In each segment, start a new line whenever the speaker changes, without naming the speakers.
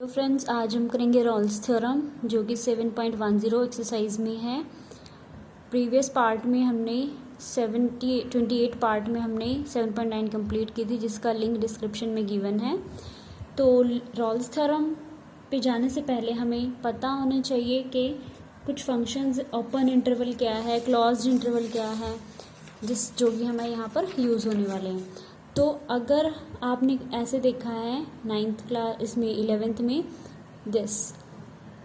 तो फ्रेंड्स, आज हम करेंगे रॉल्स थ्योरम जो कि 7.10 एक्सरसाइज में है। प्रीवियस पार्ट में हमने 28 पार्ट में हमने 7.9 कंप्लीट की थी, जिसका लिंक डिस्क्रिप्शन में गिवन है। तो रॉल्स थ्योरम पे जाने से पहले हमें पता होना चाहिए कि कुछ फंक्शंस, ओपन इंटरवल क्या है, क्लोज्ड इंटरवल क्या है, जो कि हमें यहाँ पर यूज़ होने वाले हैं। तो अगर आपने ऐसे देखा है 9th क्लास, इसमें 11th में, दिस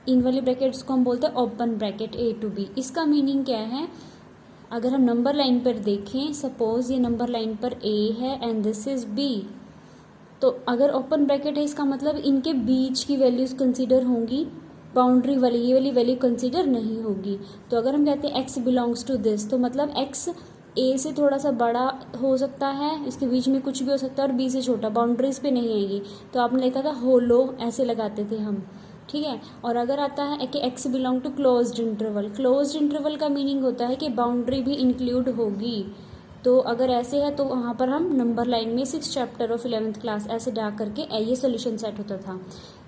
इन वाली ब्रैकेट्स को हम बोलते हैं open bracket A to B। इसका मीनिंग क्या है? अगर हम नंबर लाइन पर देखें, सपोज ये नंबर लाइन पर A है एंड दिस इज B, तो अगर ओपन ब्रैकेट है इसका मतलब इनके बीच की वैल्यूज कंसीडर होंगी, बाउंड्री वाली ये वाली वैल्यू कंसीडर नहीं होगी। तो अगर हम कहते हैं x बिलोंग्स टू दिस, तो मतलब x A से थोड़ा सा बड़ा हो सकता है, इसके बीच में कुछ भी हो सकता है, और B से छोटा, बाउंड्रीज पे नहीं आएगी। तो आपने लिखा था होलो, ऐसे लगाते थे हम, ठीक है। और अगर आता है कि x belong to closed interval, closed interval का मीनिंग होता है कि बाउंड्री भी इंक्लूड होगी। तो अगर ऐसे है तो वहाँ पर हम नंबर लाइन में 6 चैप्टर ऑफ 11th क्लास ऐसे डाल करके ये सोल्यूशन सेट होता था।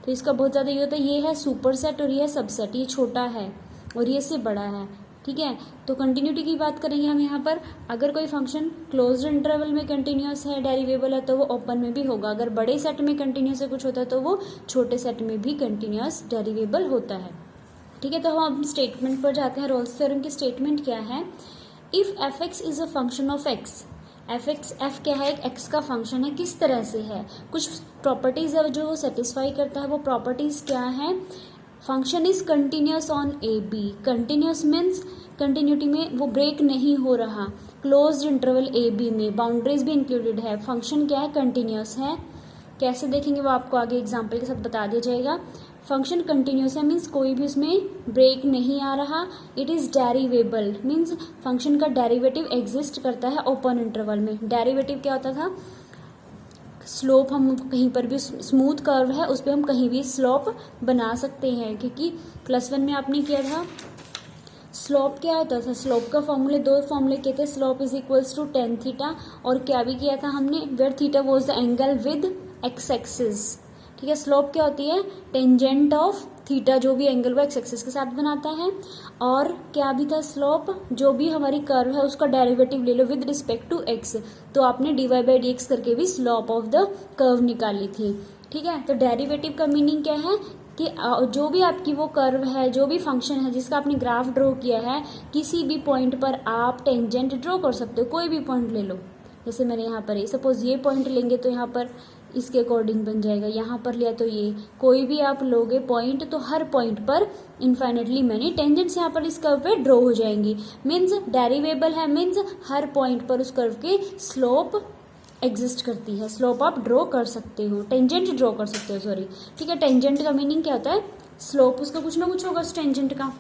तो इसका बहुत ज़्यादा ये होता है, ये है सुपर सेट और ये है सबसेट, ये छोटा है और ये से बड़ा है, ठीक है। तो कंटिन्यूटी की बात करेंगे हम यहाँ पर। अगर कोई फंक्शन क्लोज्ड इंटरवल में कंटिन्यूस है, डेरिवेबल है, तो वो ओपन में भी होगा। अगर बड़े सेट में कंटिन्यूस है कुछ होता है तो वो छोटे सेट में भी कंटिन्यूस डेरिवेबल होता है, ठीक है। तो हम स्टेटमेंट पर जाते हैं। रोल्स थ्योरम की स्टेटमेंट क्या है? If F x is a function of x, F क्या है? एक एक्स का फंक्शन है। किस तरह से है? कुछ प्रॉपर्टीज है जो वो सेटिस्फाई करता है। वो प्रॉपर्टीज क्या है? Function is continuous on A B. Continuous means continuity में वो ब्रेक नहीं हो रहा। क्लोज्ड इंटरवल ए बी में बाउंड्रीज भी इंक्लूडेड है। फंक्शन क्या है? कंटिन्यूस है। कैसे देखेंगे वो आपको आगे एग्जाम्पल के साथ बता दिया जाएगा। फंक्शन कंटिन्यूस है मीन्स कोई भी उसमें ब्रेक नहीं आ रहा। इट इज़ डेरिवेबल मीन्स फंक्शन का डेरिवेटिव एग्जिस्ट करता है ओपन इंटरवल में। डेरिवेटिव क्या होता था? स्लोप, हम कहीं पर भी स्मूथ कर्व है उस पर हम कहीं भी स्लोप बना सकते हैं, क्योंकि +1 में आपने किया था। स्लोप क्या होता था? स्लोप का फॉर्मूले, दो फॉर्मूले किए थे। Slope is equals to tan theta, और क्या भी किया था हमने, where theta was the angle with X axis, ठीक है। स्लोप क्या होती है? टेंजेंट ऑफ थीटा, जो भी एंगल वो एक्स एक्सिस के साथ बनाता है। और क्या भी था? स्लोप, जो भी हमारी कर्व है उसका डेरिवेटिव ले लो विद रिस्पेक्ट टू एक्स। तो आपने dy/dx करके भी स्लोप ऑफ द कर्व निकाली थी, ठीक है। तो डेरिवेटिव का मीनिंग क्या है कि जो भी आपकी वो कर्व है, जो भी फंक्शन है जिसका आपने ग्राफ ड्रॉ किया है, किसी भी पॉइंट पर आप टेंजेंट ड्रॉ कर सकते हो। कोई भी पॉइंट ले लो, जैसे मैंने यहाँ पर सपोज ये पॉइंट लेंगे तो यहाँ पर इसके अकॉर्डिंग बन जाएगा। यहाँ पर लिया तो ये, कोई भी आप लोगे पॉइंट तो हर पॉइंट पर इन्फाइनेटली मैनी टेंजेंट्स यहाँ पर इस कर्व पे ड्रॉ हो जाएंगी। मीन्स डेरिवेबल है, मीन्स हर पॉइंट पर उस कर्व के स्लोप एग्जिस्ट करती है। स्लोप आप ड्रॉ कर सकते हो, टेंजेंट ड्रॉ कर सकते हो, सॉरी, ठीक है। टेंजेंट का मीनिंग क्या होता है? स्लोप, उसका कुछ ना कुछ होगा उस टेंजेंट का।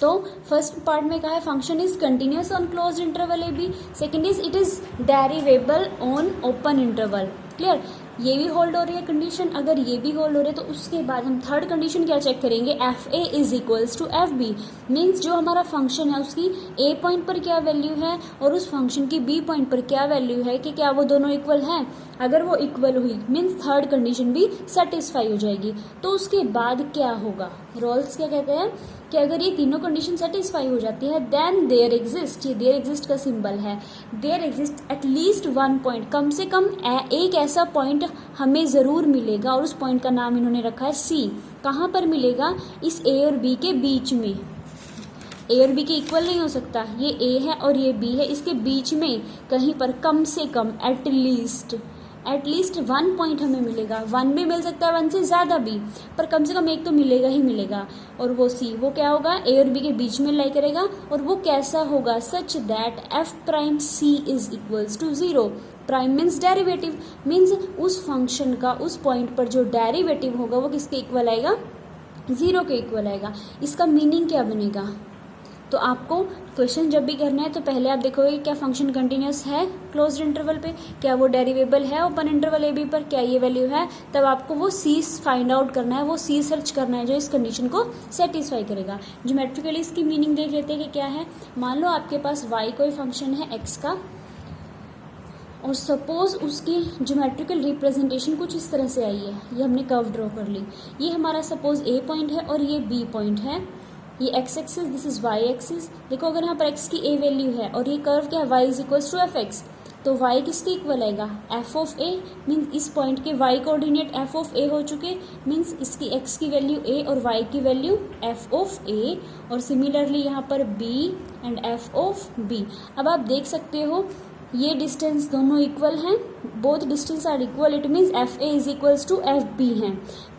तो फर्स्ट पार्ट में कहा है function is continuous on closed interval A B. Second is it is derivable on open interval. Clear? ये भी होल्ड हो रही है कंडीशन। अगर ये भी होल्ड हो रही है तो उसके बाद हम थर्ड कंडीशन क्या चेक करेंगे? F A is equals to F B. Means जो हमारा फंक्शन है उसकी ए पॉइंट पर क्या वैल्यू है और उस फंक्शन की बी पॉइंट पर क्या वैल्यू है, कि क्या वो दोनों इक्वल हैं। अगर वो इक्वल हुई मीन्स थर्ड कंडीशन भी सेटिस्फाई हो जाएगी। तो उसके बाद क्या होगा? रोल्स क्या कहते हैं कि अगर ये तीनों कंडीशन सेटिस्फाई हो जाती है, देन देयर एग्जिस्ट, ये देयर एग्जिस्ट का सिंबल है, there exist at least one point, कम से कम एक ऐसा पॉइंट हमें ज़रूर मिलेगा, और उस पॉइंट का नाम इन्होंने रखा है सी। कहाँ पर मिलेगा? इस ए और बी के बीच में। ए और बी के इक्वल नहीं हो सकता, ये ए है और ये बी है, इसके बीच में कहीं पर कम से कम एटलीस्ट वन पॉइंट हमें मिलेगा। वन भी मिल सकता है, वन से ज़्यादा भी, पर कम से कम एक तो मिलेगा ही मिलेगा। और वो सी, वो क्या होगा? ए और बी के बीच में लाई करेगा। और वो कैसा होगा? Such that F prime C is equals to 0। Prime means derivative, means उस फंक्शन का उस पॉइंट पर जो डेरिवेटिव होगा वो किसके इक्वल आएगा? 0 के इक्वल आएगा। इसका मीनिंग क्या बनेगा? तो आपको क्वेश्चन जब भी करना है तो पहले आप देखोगे क्या फंक्शन कंटिन्यूस है क्लोज्ड इंटरवल पे, क्या वो डेरिवेबल है ओपन इंटरवल ए बी पर, क्या ये वैल्यू है। तब आपको वो सी फाइंड आउट करना है, वो सी सर्च करना है जो इस कंडीशन को सेटिस्फाई करेगा। ज्योमेट्रिकली इसकी मीनिंग देख लेते हैं कि क्या है। मान लो आपके पास y कोई फंक्शन है x का, और सपोज उसकी ज्योमेट्रिकल रिप्रेजेंटेशन कुछ इस तरह से आई है, ये हमने कर्व ड्रॉ कर ली, ये हमारा सपोज ए पॉइंट है और ये बी पॉइंट है, ये X axis, this is Y axis. देखो अगर यहाँ पर एक्स की ए वैल्यू है और ये कर्व क्या है, Y is equals to F X, तो y किसके इक्वल आएगा, f ऑफ a, मीन्स इस पॉइंट के y coordinate f of a हो चुके, मीन्स इसकी x की वैल्यू a और y की वैल्यू f ऑफ a, और सिमिलरली यहाँ पर b and f of b। अब आप देख सकते हो ये डिस्टेंस दोनों इक्वल हैं, both distance are equal, it means F A is equals to F B हैं।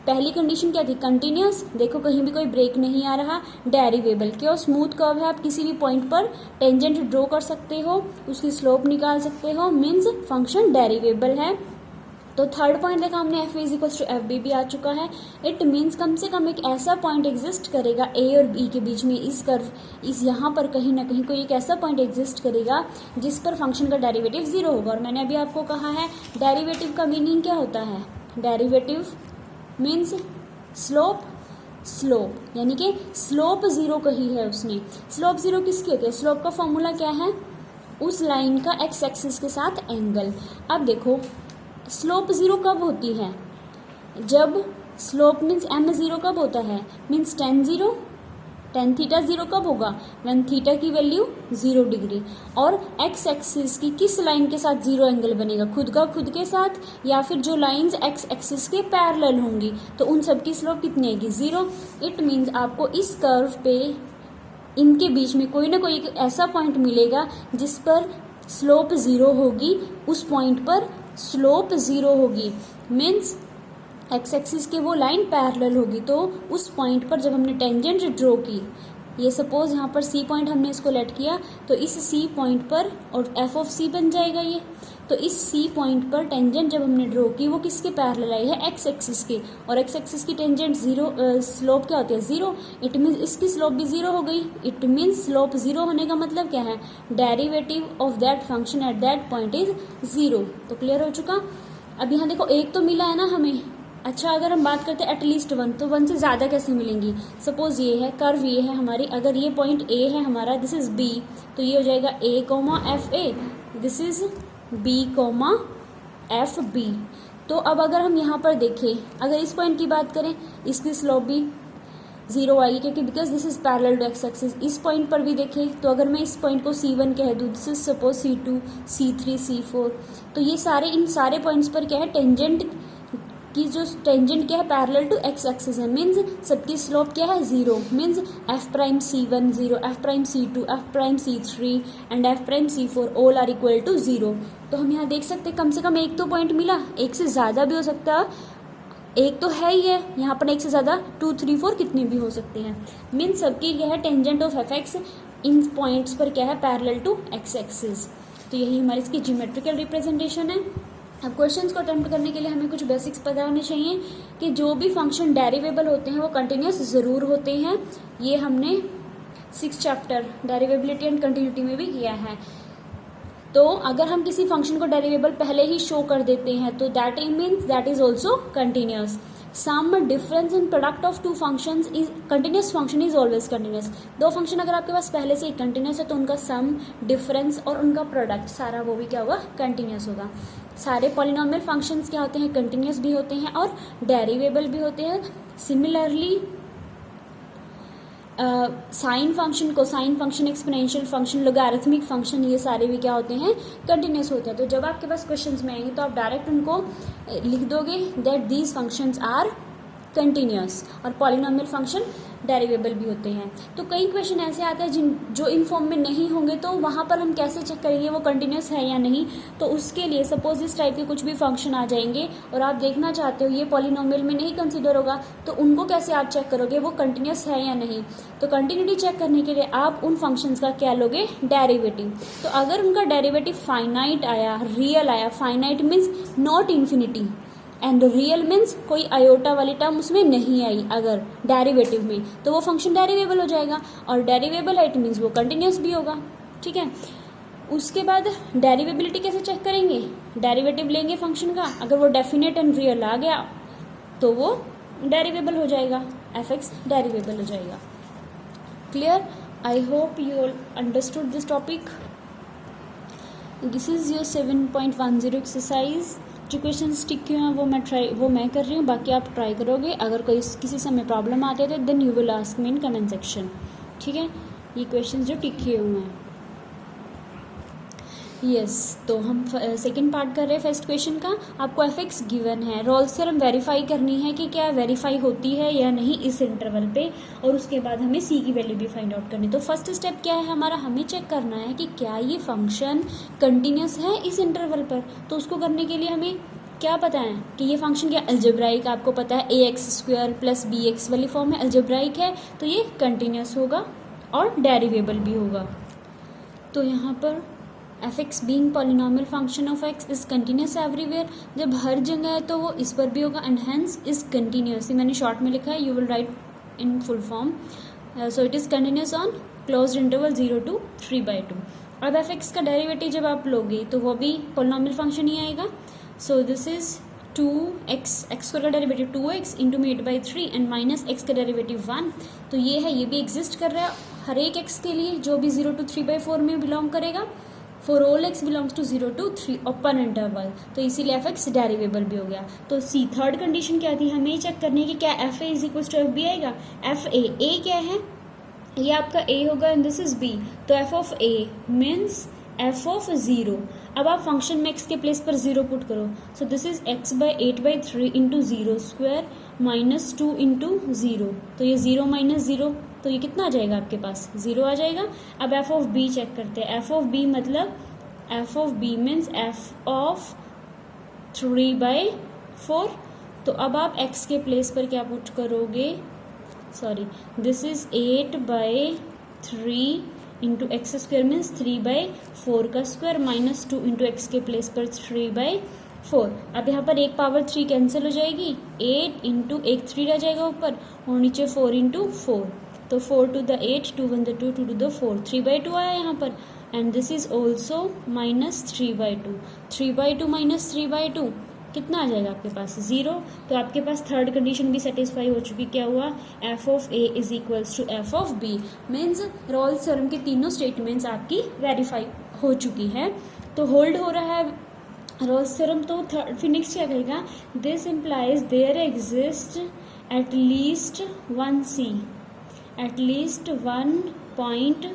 पहली कंडीशन क्या थी, कंटिन्यूस, देखो कहीं भी कोई ब्रेक नहीं आ रहा, डेरिवेबल, क्यों, स्मूथ कर्व है, आप किसी भी पॉइंट पर टेंजेंट ड्रॉ कर सकते हो, उसकी स्लोप निकाल सकते हो, मीन्स फंक्शन डेरिवेबल है। तो थर्ड पॉइंट देखा हमने, F is equals to F B भी आ चुका है। इट मीन्स कम से कम एक ऐसा पॉइंट एग्जिस्ट करेगा ए और बी के बीच में, इस कर्व, इस यहाँ पर कहीं ना कहीं कोई एक ऐसा पॉइंट एग्जिस्ट करेगा जिस पर फंक्शन का डेरिवेटिव जीरो होगा। और मैंने अभी आपको कहा है डेरिवेटिव का मीनिंग क्या होता है, डेरिवेटिव मीन्स स्लोप, स्लोप यानी कि स्लोप जीरो कही है उसने। स्लोप जीरो किसकी होती है, स्लोप का फॉर्मूला क्या है, उस लाइन का एक्स एक्सिस के साथ एंगल। अब देखो स्लोप जीरो कब होती है, जब स्लोप मीन्स एम जीरो कब होता है, means ten zero, tan theta zero कब होगा, व्हेन थीटा की वैल्यू 0 डिग्री। और एक्स एक्सिस की किस लाइन के साथ जीरो एंगल बनेगा, खुद का खुद के साथ, या फिर जो लाइंस एक्स एक्सिस के पैरेलल होंगी, तो उन सब की स्लोप कितनी आएगी, 0। इट मीन्स आपको इस कर्व पे इनके बीच में कोई ना कोई एक ऐसा पॉइंट मिलेगा जिस पर स्लोप 0 होगी, उस पॉइंट पर स्लोप 0 होगी, मीन्स एक्स एक्सिस के वो लाइन पैरेलल होगी। तो उस पॉइंट पर जब हमने टेंजेंट ड्रॉ की, ये सपोज यहाँ पर सी पॉइंट हमने इसको लेट किया, तो इस सी पॉइंट पर, और एफ ऑफ सी बन जाएगा ये, तो इस सी पॉइंट पर टेंजेंट जब हमने ड्रॉ की वो किसके पैरेलल आई है, एक्स एक्सिस के, और एक्स एक्सिस की टेंजेंट 0, स्लोप क्या होती है 0, इट मीन्स इसकी स्लोप भी 0 हो गई। इट मीन्स स्लोप 0 होने का मतलब क्या है, derivative of that function at that point is 0। तो क्लियर हो चुका। अब यहाँ देखो एक तो मिला है ना हमें, अच्छा अगर हम बात करते हैं एटलीस्ट 1, तो 1 से ज़्यादा कैसे मिलेंगी, सपोज ये है कर्व, ये है हमारी, अगर ये पॉइंट ए है हमारा, दिस इज बी, तो ये हो जाएगा A comma F A, this is B comma F B. तो अब अगर हम यहाँ पर देखें, अगर इस पॉइंट की बात करें, इसकी स्लोप भी 0 आएगी, क्योंकि because this is parallel to X axis. इस पॉइंट पर भी देखें तो अगर मैं इस पॉइंट को C1 कह दूँ, this is suppose C2, C3, C4, तो ये सारे, इन सारे पॉइंट्स पर क्या है, टेंजेंट की जो टेंजेंट क्या है, पैरेलल टू एक्स एक्सिस है, मीन्स सबकी स्लोप क्या है 0, means F prime C1 0, F prime C2, F prime C3 and F prime C4 all are equal to 0। तो हम यहाँ देख सकते हैं कम से कम एक तो पॉइंट मिला, एक से ज़्यादा भी हो सकता है, एक तो है ही है यहाँ पर, एक से ज़्यादा 2, 3, 4 कितने भी हो सकते हैं, मीन्स सबकी क्या है, tangent of F x in points पर क्या है, पैरेलल टू एक्स एक्सिस। तो यही हमारी इसकी ज्योमेट्रिकल रिप्रेजेंटेशन है। अब क्वेश्चंस को अटेम्प्ट करने के लिए हमें कुछ बेसिक्स पता होने चाहिए कि जो भी फंक्शन डेरिवेबल होते हैं वो कंटिन्यूस ज़रूर होते हैं। ये हमने 6th चैप्टर डेरिवेबिलिटी एंड कंटिन्यूटी में भी किया है। तो अगर हम किसी फंक्शन को डेरिवेबल पहले ही शो कर देते हैं तो that means that is also continuous. Sum difference in product of two functions is continuous, function is always continuous. दो फंक्शन अगर आपके पास पहले से ही कंटिन्यूस है तो उनका सम, डिफरेंस और उनका प्रोडक्ट सारा वो भी क्या होगा, कंटिन्यूस होगा। सारे पॉलिनोमियल फंक्शंस क्या होते हैं, कंटिन्यूस भी होते हैं और डेरिवेबल भी होते हैं। Similarly sine function, cosine function, exponential function, logarithmic function, ये सारे भी क्या होते हैं, कंटिन्यूस होते हैं। तो जब आपके पास क्वेश्चंस में आएंगे तो आप डायरेक्ट उनको लिख दोगे that these functions are continuous, और पॉलिनोमियल फंक्शन डेरिवेबल भी होते हैं। तो कई क्वेश्चन ऐसे आते हैं जो इन फॉर्म में नहीं होंगे, तो वहाँ पर हम कैसे चेक करेंगे वो कंटिन्यूस है या नहीं। तो उसके लिए सपोज इस टाइप के कुछ भी फंक्शन आ जाएंगे और आप देखना चाहते हो ये पॉलिनोमियल में नहीं कंसिडर होगा, तो उनको कैसे आप चेक करोगे वो कंटिन्यूस है या नहीं। तो कंटिन्यूटी चेक करने के लिए आप उन फंक्शंस का क्या लोगे, डेरिवेटिव। तो अगर उनका डेरिवेटिव फाइनाइट आया, रियल आया, finite means not infinity and real means कोई आयोटा वाली टर्म उसमें नहीं आई अगर डेरिवेटिव में, तो वो फंक्शन डेरिवेबल हो जाएगा। और डेरिवेबल है इट मीन्स वो कंटिन्यूस भी होगा, ठीक है। उसके बाद डेरिवेबिलिटी कैसे चेक करेंगे, डेरिवेटिव लेंगे फंक्शन का, अगर वो डेफिनेट एंड रियल आ गया तो वो डेरिवेबल हो जाएगा, एफ एक्स डेरिवेबल हो जाएगा। Clear, I hope you all understood this topic. This is your 7.10 exercise. जो क्वेश्चन टिक हुए हैं वो मैं कर रही हूँ, बाकी आप ट्राई करोगे। अगर कोई किसी समय प्रॉब्लम आती है तो then you will ask me in comment section, ठीक है। ये क्वेश्चन जो टिक किए हुए हैं, यस तो हम सेकंड पार्ट कर रहे हैं फर्स्ट क्वेश्चन का। आपको एफ गिवन है, रोल्स थ्योरम वेरीफाई करनी है कि क्या वेरीफाई होती है या नहीं इस इंटरवल पे, और उसके बाद हमें सी की वैल्यू भी फाइंड आउट करनी। तो फर्स्ट स्टेप क्या है हमारा, हमें चेक करना है कि क्या ये फंक्शन कंटिन्यूस है इस इंटरवल पर। तो उसको करने के लिए हमें क्या पता है कि ये फंक्शन क्या अलजेब्राइक, आपको पता है ax² प्लस bx वाली फॉर्म में अलजेब्राइक है, तो ये कंटिन्यूस होगा और डेरिवेबल भी होगा। तो यहाँ पर F x being polynomial function of x is continuous everywhere, जब हर जगह है तो वो इस पर भी होगा, एंड हेंस इज कंटिन्यूस। मैंने शॉर्ट में लिखा है, you will write in full form. So it is continuous on closed interval 0 to 3/2। अब एफ एक्स का डेरिवेटिव जब आप लोगे तो वो भी पॉलिनॉमियल फंक्शन ही आएगा। So this is 2x, x का derivative 2x into 8/3 and minus x का डेरिवेटिव 1। तो ये है, ये भी एग्जिस्ट कर रहा है हर एक x के लिए जो भी 0 to 3/4 में बिलोंग करेगा। For all x belongs to 0 to 3 open interval, तो इसीलिए एफ एक्स डेरिवेबल भी हो गया। तो सी थर्ड कंडीशन क्या थी, हमें चेक करनी है कि क्या f A is equal to F b आएगा। एफ ए क्या है, ये आपका a होगा एंड दिस इज b, तो f of a means f of 0। अब आप फंक्शन में x के प्लेस पर 0 पुट करो। सो this is x/8/3 into 0² minus 2 into 0। तो ये 0 माइनस 0, तो ये कितना आ जाएगा आपके पास, 0 आ जाएगा। अब एफ ऑफ b चेक करते हैं। एफ ऑफ b मतलब F of b means f of 3/4। तो अब आप x के प्लेस पर क्या पुट करोगे, sorry this is 8/3 into x² means 3/4 का स्क्वायर माइनस 2 इंटू एक्स के प्लेस पर 3/4। अब यहाँ पर एक पावर 3 कैंसिल हो जाएगी, 8 इंटू एक 3 रह जाएगा ऊपर और नीचे 4 इंटू 4। तो 4 to the 8, 2 1 the 2, 2 to the 4, 3/2 आया यहाँ पर। And this is also minus 3/2। 3/2 minus 3/2 कितना आ जाएगा आपके पास, 0। तो आपके पास थर्ड कंडीशन भी सेटिस्फाई हो चुकी। क्या हुआ, f of A is equals to F of b, means Rolle's theorem के तीनों स्टेटमेंट्स आपकी वेरीफाई हो चुकी है। तो होल्ड हो रहा है रोल्स थ्योरम। तो फिर नेक्स्ट क्या कहेगा, this implies there exist at least one c, at least one point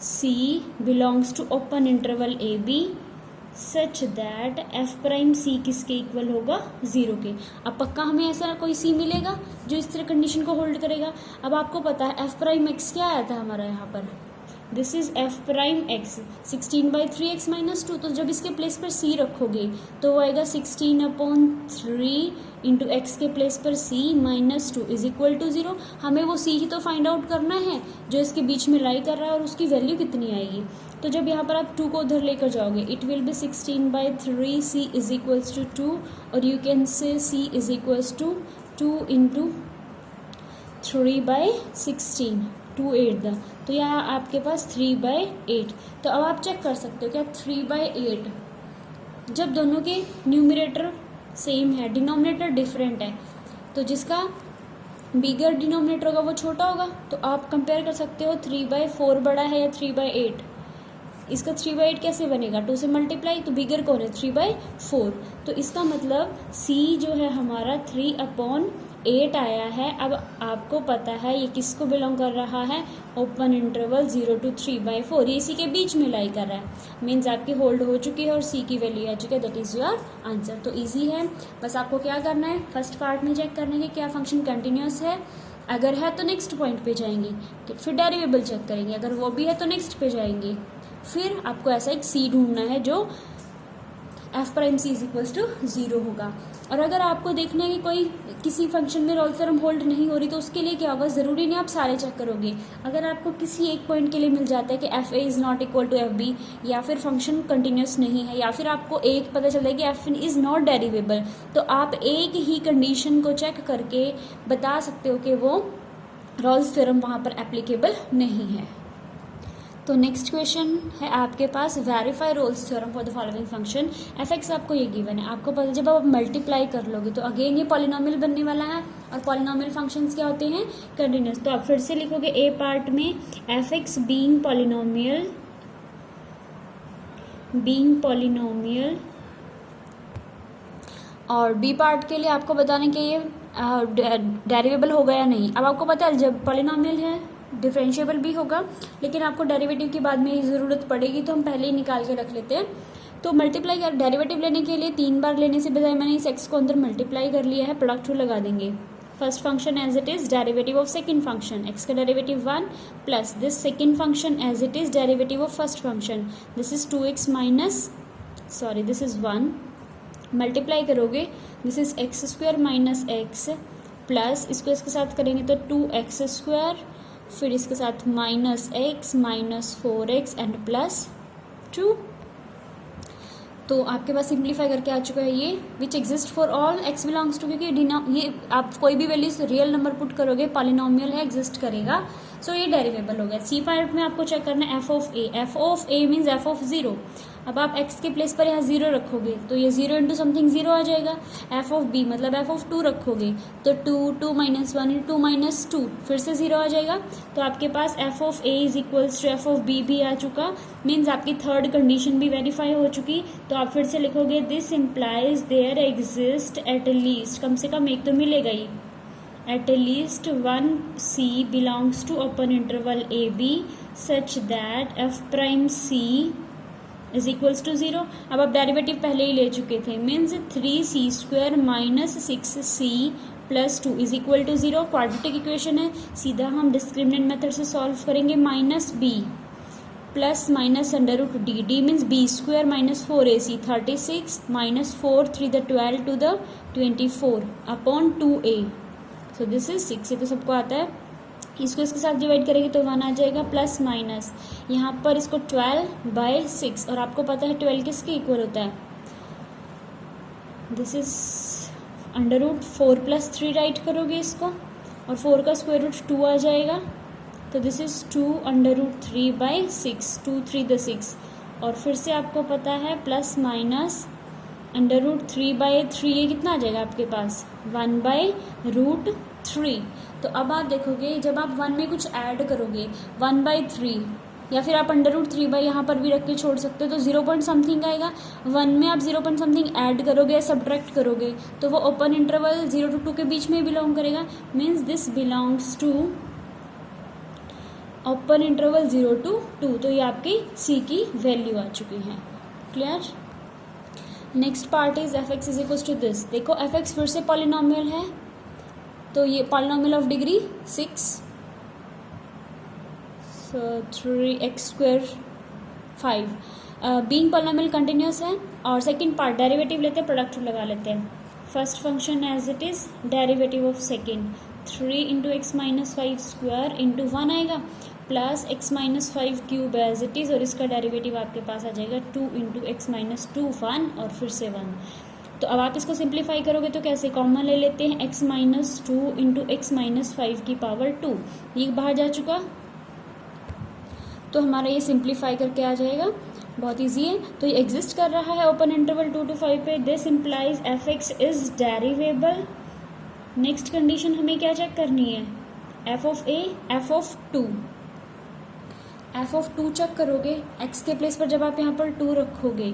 C belongs to open interval AB such that f prime C किसके इक्वल होगा, 0 के। अब पक्का हमें ऐसा कोई C मिलेगा जो इस तरह कंडीशन को होल्ड करेगा। अब आपको पता है f प्राइम x क्या आया था हमारा यहाँ पर, this is f prime x 16/3x minus 2। तो जब इसके प्लेस पर c रखोगे तो वो आएगा 16/3 इंटू एक्स के प्लेस पर c minus 2 is equal to 0। हमें वो c ही तो फाइंड आउट करना है जो इसके बीच में लाई कर रहा है और उसकी वैल्यू कितनी आएगी। तो जब यहाँ पर आप 2 को उधर लेकर जाओगे, it will be 16/3 c is equals to 2, और you can say c is equals to 2 into 3/16, 2 8 तो यहाँ आपके पास 3/8। तो अब आप चेक कर सकते हो क्या 3/8 जब दोनों के न्यूमरेटर सेम है, डिनोमिनेटर डिफरेंट है, तो जिसका बिगर डिनोमिनेटर होगा वो छोटा होगा। तो आप कंपेयर कर सकते हो 3/4 बड़ा है या 3/8। इसका 3/8 कैसे बनेगा, 2 से मल्टीप्लाई, तो बिगर कौन है 3/4। तो इसका मतलब c जो है हमारा 3/8 आया है। अब आपको पता है ये किसको बिलोंग कर रहा है, ओपन इंटरवल 0 to 3/4, ये इसी के बीच में लाई कर रहा है। मीन्स आपकी होल्ड हो चुकी है और c की वैल्यू आ चुकी है, दैट इज़ योर आंसर। तो इजी है, बस आपको क्या करना है, फर्स्ट पार्ट में चेक करना है कि क्या फंक्शन कंटिन्यूस है। अगर है तो नेक्स्ट पॉइंट पे जाएंगे, फिर डेरिवेबल चेक करेंगे, अगर वो भी है तो नेक्स्ट पे जाएंगे। फिर आपको ऐसा एक c ढूंढना है जो f prime C is equals to 0 होगा। और अगर आपको देखना है कि कोई किसी फंक्शन में रोल्स थ्योरम होल्ड नहीं हो रही, तो उसके लिए क्या होगा, ज़रूरी नहीं आप सारे चेक करोगे। अगर आपको किसी एक पॉइंट के लिए मिल जाता है कि f a is not equal to F b, या फिर फंक्शन कंटिन्यूस नहीं है, या फिर आपको एक पता चलता है कि एफ इज़ नॉट डेरिवेबल, तो आप एक ही कंडीशन को चेक करके बता सकते हो कि वो रोल्स थ्योरम वहाँ पर एप्लीकेबल नहीं है। तो नेक्स्ट क्वेश्चन है आपके पास, verify Rolle's theorem for the following function. F X आपको ये गिवन है, आपको पता जब आप मल्टीप्लाई कर लोगे तो अगेन ये पॉलिनॉमियल बनने वाला है, और पॉलिनॉमियल फंक्शंस क्या होते हैं, कंटिन्यूस। तो आप फिर से लिखोगे ए पार्ट में F x being polynomial being polynomial. और बी पार्ट के लिए आपको बताना कि ये डेरिवेबल होगा या नहीं। अब आपको पता है जब पॉलिनोमियल है डिफरेंशिएबल भी होगा, लेकिन आपको डेरिवेटिव की बाद में ज़रूरत पड़ेगी, तो हम पहले ही निकाल के रख लेते हैं। तो मल्टीप्लाई कर डेरिवेटिव लेने के लिए 3 बार लेने से बजाय मैंने इस एक्स को अंदर मल्टीप्लाई कर लिया है, प्रोडक्ट टू लगा देंगे। First function as it is derivative of second function, x का derivative 1 plus this second function as it is derivative of first function, this is 2x minus this is 1, multiply करोगे this is x square minus x plus इसको इसके साथ करेंगे तो 2x square, फिर इसके साथ minus x minus 4x and plus 2। तो आपके पास सिंप्लीफाई करके आ चुका है ये which exist for all x belongs to, क्योंकि ये आप कोई भी वैल्यूज रियल नंबर पुट करोगे पॉलिनोमियल है एग्जिस्ट करेगा, सो ये डेरिवेबल हो गया। सी पार्ट में आपको चेक करना है F of a means f of 0। अब आप x के प्लेस पर यहाँ 0 रखोगे तो ये 0 इंटू समथिंग 0 आ जाएगा। एफ ऑफ बी मतलब एफ ऑफ 2 रखोगे तो 2 माइनस 1 इंटू माइनस 2 फिर से 0 आ जाएगा। तो आपके पास F of A is equals to F of B भी आ चुका, मीन्स आपकी थर्ड कंडीशन भी वेरीफाई हो चुकी। तो आप फिर से लिखोगे this implies there exist at least, कम से कम एक तो मिलेगा ही, at least 1 C belongs to open interval A B such that F prime C is equals to 0। अब आप डेरिवेटिव पहले ही ले चुके थे, means 3c square minus 6c plus 2 is equal to 0। Quadratic equation है, सीधा हम डिस्क्रिमिनेंट मेथड से सॉल्व करेंगे। Minus b plus minus under root d, d means b square minus 4ac 36 minus 4 3 the 12 to the 24 upon 2a, so this is 6। ये तो सबको आता है। इसको इसके साथ डिवाइड करेंगे तो 1 आ जाएगा प्लस माइनस यहाँ पर इसको 12/6, और आपको पता है 12 किसके इक्वल होता है, this is under root 4 plus 3 write करोगे इसको, और 4 का स्क्वायर रूट 2 आ जाएगा, तो this is 2 under root 3/6, 2 3 the 6, और फिर से आपको पता है प्लस माइनस अंडर रूट 3/3, ये कितना आ जाएगा आपके पास 1/√3। तो अब आप देखोगे जब आप 1 में कुछ ऐड करोगे 1/3, या फिर आप अंडर रूट 3 यहाँ पर भी रख के छोड़ सकते हो, तो 0 पॉइंट समथिंग आएगा। 1 में आप 0 पॉइंट समथिंग ऐड करोगे, सब्ट्रैक्ट करोगे, तो वो ओपन इंटरवल 0 to 2 के बीच में बिलोंग करेगा, means this belongs to open interval 0 to 2। तो ये आपकी सी की वैल्यू आ चुकी है। Clear. Next part is f x is equals to this. देखो एफ एक्स फिर से पॉलिनोमियल है, तो ये polynomial of degree 6, 3x square 5, being polynomial continuous है। और सेकंड पार्ट डेरिवेटिव लेते हैं, प्रोडक्ट लगा लेते हैं। First function as it is derivative of second 3 into x minus 5 square into 1 आएगा plus x minus 5 cube as it is, और इसका डेरिवेटिव आपके पास आ जाएगा 2 इंटू एक्स माइनस 2 1 और फिर से 1। तो अब आप इसको सिंप्लीफाई करोगे तो कैसे, कॉमन ले लेते हैं, x minus 2 into x minus 5 की पावर 2, ये बाहर जा चुका, तो हमारा ये सिंप्लीफाई करके आ जाएगा, बहुत इजी है। तो ये एग्जिस्ट कर रहा है ओपन इंटरवल 2 to 5 पे, this implies F x is derivable. Next condition हमें क्या चेक करनी है, F of A, F of 2, F of 2 check करोगे, एक्स के प्लेस पर जब आप यहाँ पर 2 रखोगे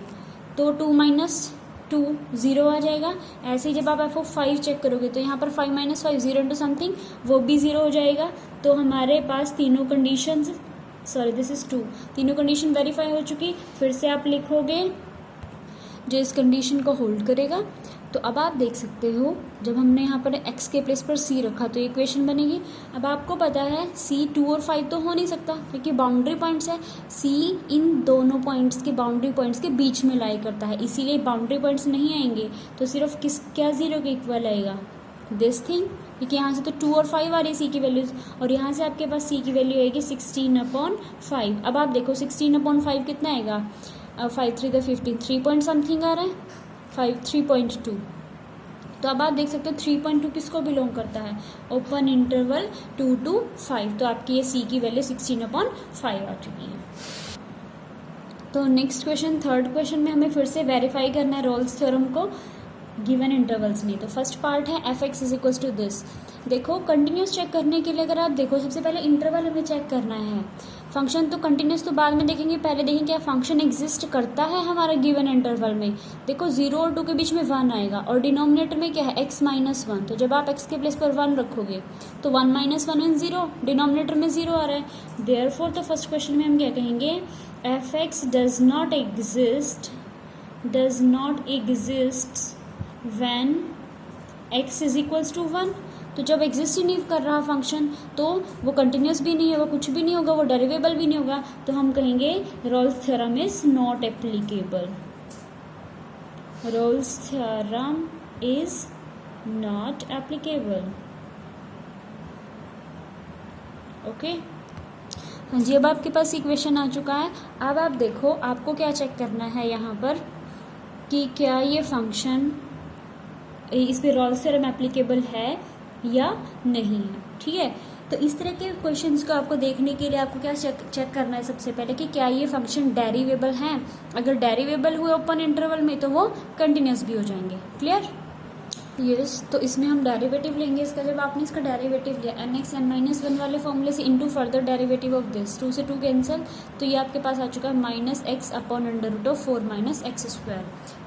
तो 2 माइनस 2 0 आ जाएगा। ऐसे ही जब आप एफ ऑफ 5 चेक करोगे तो यहाँ पर 5 माइनस 5 0 इंटू समथिंग, वो भी 0 हो जाएगा। तो हमारे पास तीनों कंडीशंस, सॉरी दिस इज 2, तीनों कंडीशन वेरीफाई हो चुकी। फिर से आप लिखोगे जो इस कंडीशन को होल्ड करेगा। तो अब आप देख सकते हो जब हमने यहाँ पर x के प्लेस पर c रखा तो इक्वेशन बनेगी। अब आपको पता है c 2 और 5 तो हो नहीं सकता क्योंकि बाउंड्री पॉइंट्स है, c इन दोनों पॉइंट्स के बाउंड्री पॉइंट्स के बीच में लाई करता है, इसीलिए बाउंड्री पॉइंट्स नहीं आएंगे। तो सिर्फ क्या 0 के इक्वल आएगा, दिस थिंग, क्योंकि यहाँ से तो 2 और 5 आ रही है c की वैल्यूज, और यहाँ से आपके पास c की वैल्यू आएगी 16/5। अब आप देखो 16/5 कितना आएगा, 5 3 द 15, 3 पॉइंट समथिंग आ रहा है, 3.2। तो अब आप देख सकते हो 3.2 किसको बिलोंग करता है, ओपन इंटरवल 2 to 5। तो आपकी ये c की वैल्यू 16/5 आ चुकी है। तो नेक्स्ट क्वेश्चन, थर्ड क्वेश्चन में हमें फिर से वेरीफाई करना है रोल्स थ्योरम को। गिवन इंटरवल्स में। तो फर्स्ट पार्ट है f x is equals to this. देखो कंटिन्यूस चेक करने के लिए अगर आप देखो, सबसे पहले इंटरवल हमें चेक करना है। फंक्शन तो कंटिन्यूस तो बाद में देखेंगे, पहले देखेंगे क्या फंक्शन एग्जिस्ट करता है हमारा गिवन इंटरवल में। देखो 0 और 2 के बीच में 1 आएगा और डिनोमिनेटर में क्या है x माइनस 1। तो जब आप x के प्लेस पर 1 रखोगे तो 1 माइनस 1 मीन 0, डिनोमिनेटर में 0 आ रहा है। देयरफॉर तो फर्स्ट क्वेश्चन में हम क्या कहेंगे, f x does not exist when x is equals to 1। तो जब एग्जिस्ट ही नहीं कर रहा फंक्शन तो वो कंटिन्यूस भी नहीं होगा, कुछ भी नहीं होगा, वो डेरिवेबल भी नहीं होगा। तो हम कहेंगे Rolle's theorem is not applicable. Rolle's theorem is not applicable. Okay, हाँ जी, अब आपके पास इक्वेशन आ चुका है। अब आप देखो आपको क्या चेक करना है यहाँ पर कि क्या ये फंक्शन इस पे रोल्स थ्योरम एप्लीकेबल है या नहीं है। ठीक है, तो इस तरह के क्वेश्चंस को आपको देखने के लिए आपको क्या चेक करना है, सबसे पहले कि क्या ये फंक्शन डेरिवेबल हैं। अगर डेरिवेबल हुए ओपन इंटरवल में तो वो कंटिन्यूस भी हो जाएंगे। क्लियर? यस, तो इसमें हम डेरिवेटिव लेंगे इसका। जब आपने इसका डेरिवेटिव लिया nx n-1 वाले फॉर्मूले से into further derivative of this, 2 से 2 कैंसिल, तो ये आपके पास आ चुका है -x अपॉन √4 - x²।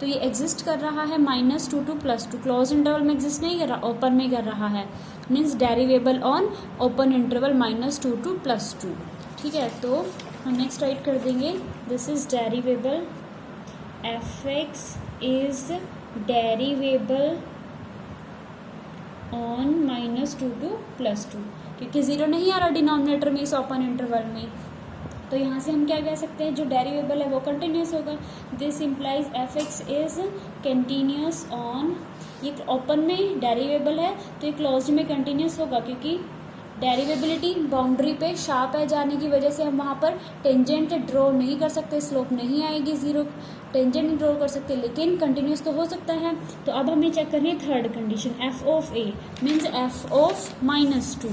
तो ये एग्जिस्ट कर रहा है -2 to +2, क्लोज इंटरवल में एग्जिस्ट नहीं कर रहा, ओपन में कर रहा है, means derivable on open interval -2 to +2। ठीक है, तो हम नेक्स्ट राइट कर देंगे, this is derivable, F x is derivable on -2 to +2, क्योंकि 0 नहीं आ रहा डिनोमिनेटर में इस ओपन इंटरवल में। तो यहाँ से हम क्या कह सकते हैं, जो डेरिवेबल है वो कंटिन्यूस होगा। This implies F x is continuous on, ये ओपन में डेरिवेबल है तो ये क्लोज में कंटिन्यूस होगा, क्योंकि डेरिवेबिलिटी बाउंड्री पे शार्प है जाने की वजह से हम वहाँ पर टेंजेंट ड्रॉ नहीं कर सकते, स्लोप नहीं आएगी 0, टेंजेंट नहीं ड्रॉ कर सकते, लेकिन कंटिन्यूस तो हो सकता है। तो अब हमें चेक करनी है third condition, F of a means f of -2।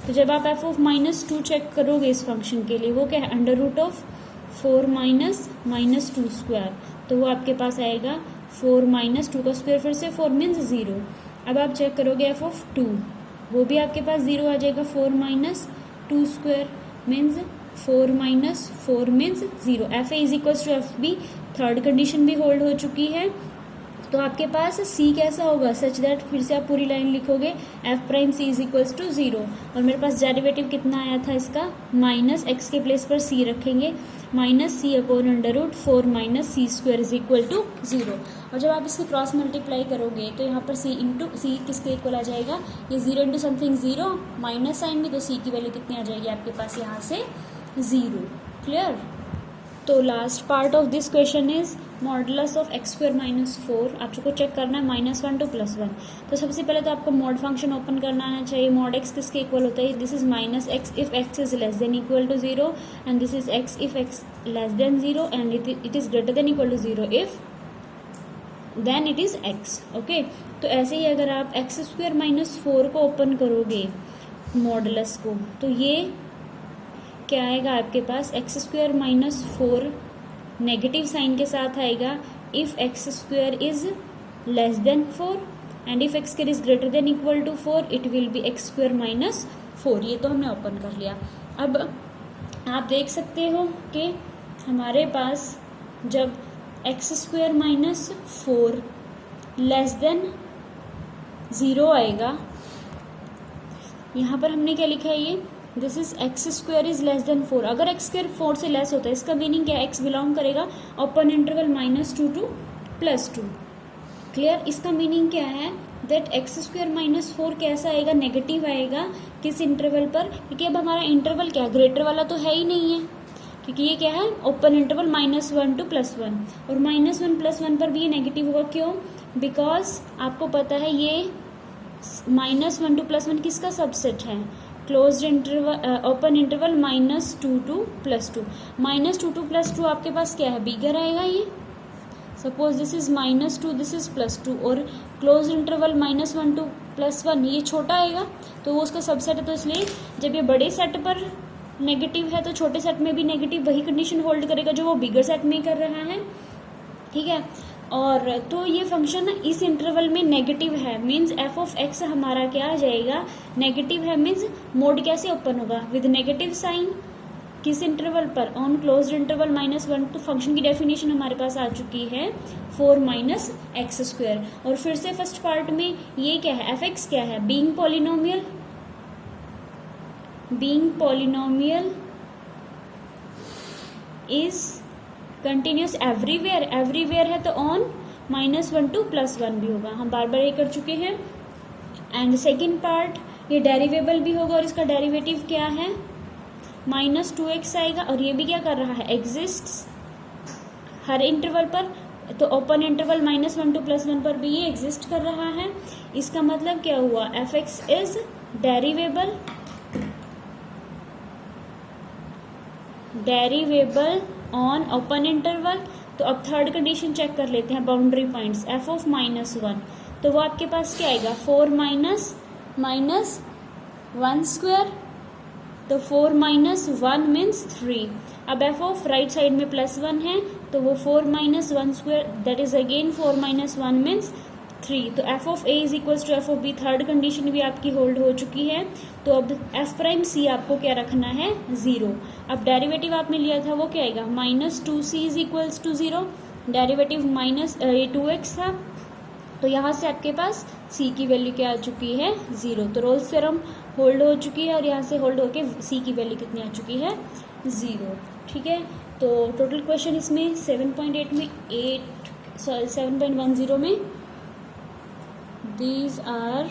तो जब आप एफ ऑफ -2 चेक करोगे इस फंक्शन के लिए, वो क्या है, √4 - -2²। तो वो आपके पास आएगा 4 - 2 का स्क्वायर, फिर से 4 मीन्स 0। अब आप चेक करोगे एफ ऑफ 2, वो भी आपके पास 0 आ जाएगा, 4 - 2² means 4 - 4 means 0। F A is equals to F b, third condition भी होल्ड हो चुकी है। तो आपके पास सी कैसा होगा, सच दैट, फिर से आप पूरी लाइन लिखोगे, f prime C is equals to 0। और मेरे पास डेरिवेटिव कितना आया था इसका, -x के प्लेस पर c रखेंगे, -c upon √4 - c² is equal to 0। और जब आप इसकी क्रॉस मल्टीप्लाई करोगे तो यहाँ पर c इंटू सी किसके इक्वल आ जाएगा, ये 0 इंटू समथिंग 0, माइनस साइन में, तो c की वैल्यू कितनी आ जाएगी आपके पास यहाँ से 0। क्लियर? तो last part of this question is modulus of x² - 4। आपको चेक करना है -1 to +1। तो सबसे पहले तो आपको मॉड फंक्शन ओपन करना आना चाहिए। मॉड x किसके इक्वल होता है, this is -x if x is less than equal to 0, and this is x if x less than 0, and it is greater than equal to 0 if then it is x। Okay, तो ऐसे ही अगर आप x² - 4 को open करोगे modulus को, तो ये क्या आएगा आपके पास, x² - 4 नेगेटिव साइन के साथ आएगा if x² is less than 4, and if x² is greater than equal to 4 it will be x² - 4। ये तो हमने ओपन कर लिया। अब आप देख सकते हो कि हमारे पास जब x² - 4 लेस देन 0 आएगा, यहाँ पर हमने क्या लिखा है, ये this is x² is less than 4। अगर x² 4 से लेस होता है, इसका मीनिंग क्या है, x बिलोंग करेगा ओपन इंटरवल -2 to +2। क्लियर? इसका मीनिंग क्या है, दैट x² - 4 कैसा आएगा, नेगेटिव आएगा, किस इंटरवल पर, क्योंकि अब हमारा इंटरवल क्या है, ग्रेटर वाला तो है ही नहीं है, क्योंकि ये क्या है, ओपन इंटरवल -1 to +1, और -1 +1 पर भी ये नेगेटिव होगा। क्यों? बिकॉज आपको पता है ये -1 to +1 किसका सबसेट है, closed interval open interval -2 to +2। -2 to +2 आपके पास क्या है, बिगर आएगा ये। Suppose this is -2, this is +2, और क्लोज इंटरवल -1 to +1 ये छोटा आएगा, तो वो उसका सबसेट है। तो इसलिए जब ये बड़े सेट पर नेगेटिव है तो छोटे सेट में भी नेगेटिव वही कंडीशन होल्ड करेगा जो वो बिगर सेट में कर रहा है। ठीक है, और तो ये फंक्शन इस इंटरवल में नेगेटिव है, मीन्स एफ ऑफ एक्स हमारा क्या आ जाएगा, नेगेटिव है, मीन्स मोड कैसे ओपन होगा, विद नेगेटिव साइन। किस इंटरवल पर, ऑन क्लोज्ड इंटरवल -1। तो फंक्शन की डेफिनेशन हमारे पास आ चुकी है 4 माइनस एक्स स्क्वायर। और फिर से फर्स्ट पार्ट में ये क्या है, एफ एक्स क्या है, being polynomial is continuous everywhere है, तो ऑन -1 to +1 भी होगा, हम बार बार ये कर चुके हैं। एंड सेकेंड पार्ट, ये डेरिवेबल भी होगा और इसका डेरिवेटिव क्या है, -2x आएगा, और ये भी क्या कर रहा है, एग्जिस्ट्स हर इंटरवल पर, तो ओपन इंटरवल -1 to +1 पर भी ये एग्जिस्ट कर रहा है। इसका मतलब क्या हुआ, F x is derivable on open interval. तो अब थर्ड कंडीशन चेक कर लेते हैं, बाउंड्री पॉइंट्स, एफ ऑफ -1, तो वो आपके पास क्या आएगा, 4 माइनस 1 स्क्वायर, तो 4 माइनस 1 मीन्स 3। अब एफ ऑफ राइट साइड में +1 है, तो वो 4 minus 1 square, that is again 4 minus 1 means 3। तो f of A is equals to F of b, third condition भी आपकी होल्ड हो चुकी है। तो अब एफ प्राइम सी आपको क्या रखना है, 0। अब डेरिवेटिव आपने लिया था वो क्या आएगा, -2c is equals to 0, derivative -2x था, तो यहाँ से आपके पास c की वैल्यू क्या आ चुकी है, 0। तो रोल्स थ्योरम होल्ड हो चुकी है और यहाँ से होल्ड होके c की वैल्यू कितनी आ चुकी है, 0। ठीक है, तो टोटल क्वेश्चन इसमें 7.10 में these are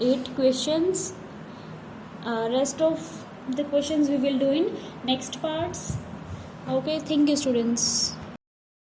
8 questions. Rest of the questions we will do in next parts. Okay, thank you students.